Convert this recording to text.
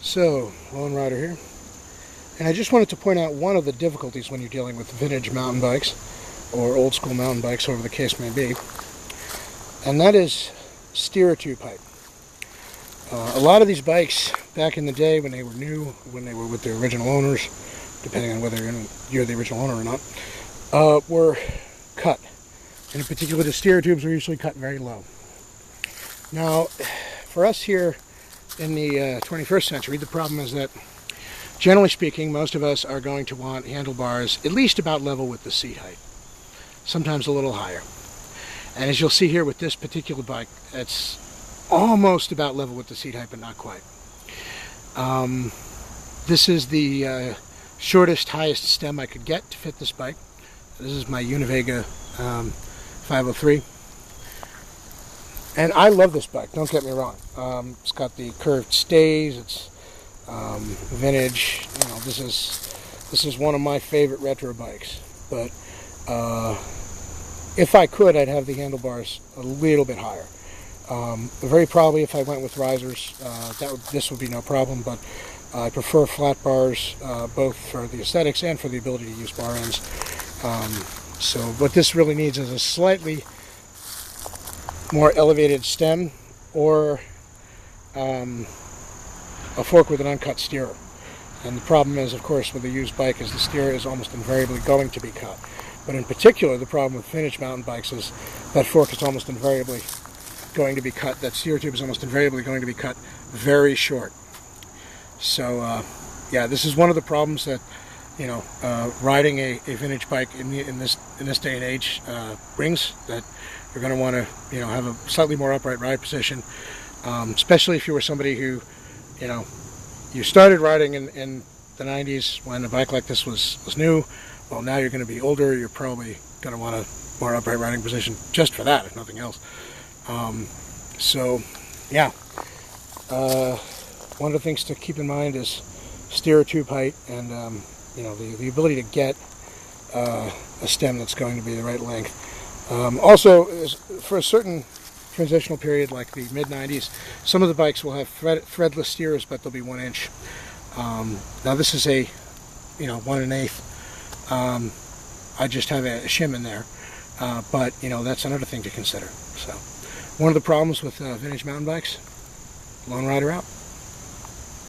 So, Lone Rider here, and I just wanted to point out one of the difficulties when you're dealing with vintage mountain bikes, or old school mountain bikes, whatever the case may be, and that is steer tube height. A lot of these bikes, back in the day when they were new, when they were with their original owners, depending on whether you're the original owner or not, were cut. And in particular, the steer tubes were usually cut very low. Now, for us here in the 21st century, the problem is that, generally speaking, most of us are going to want handlebars at least about level with the seat height, sometimes a little higher. And as you'll see here with this particular bike, it's almost about level with the seat height, but not quite. This is the shortest, highest stem I could get to fit this bike. This is my Univega 503. And I love this bike, don't get me wrong. It's got the curved stays, it's vintage. You know, this is one of my favorite retro bikes. But if I could, I'd have the handlebars a little bit higher. Very probably if I went with risers, this would be no problem, but I prefer flat bars, both for the aesthetics and for the ability to use bar ends. So what this really needs is a slightly more elevated stem, or a fork with an uncut steerer. And the problem is, of course, with a used bike is the steerer is almost invariably going to be cut. But in particular, the problem with vintage mountain bikes is that fork is almost invariably going to be cut, that steer tube is almost invariably going to be cut very short. So yeah, this is one of the problems that, you know, riding a vintage bike in this day and age brings, that you're going to want to, you know, have a slightly more upright ride position, especially if you were somebody who, you know, you started riding in the 90s when a bike like this was new. Well, now you're going to be older, you're probably going to want a more upright riding position just for that, if nothing else. So yeah, one of the things to keep in mind is steer tube height, and you know, the ability to get a stem that's going to be the right length. Also, for a certain transitional period like the mid-90s, some of the bikes will have threadless steers, but they'll be 1 inch. Now this is a, you know, 1 1/8. I just have a shim in there, but you know, that's another thing to consider. So, one of the problems with vintage mountain bikes. Lone Rider out.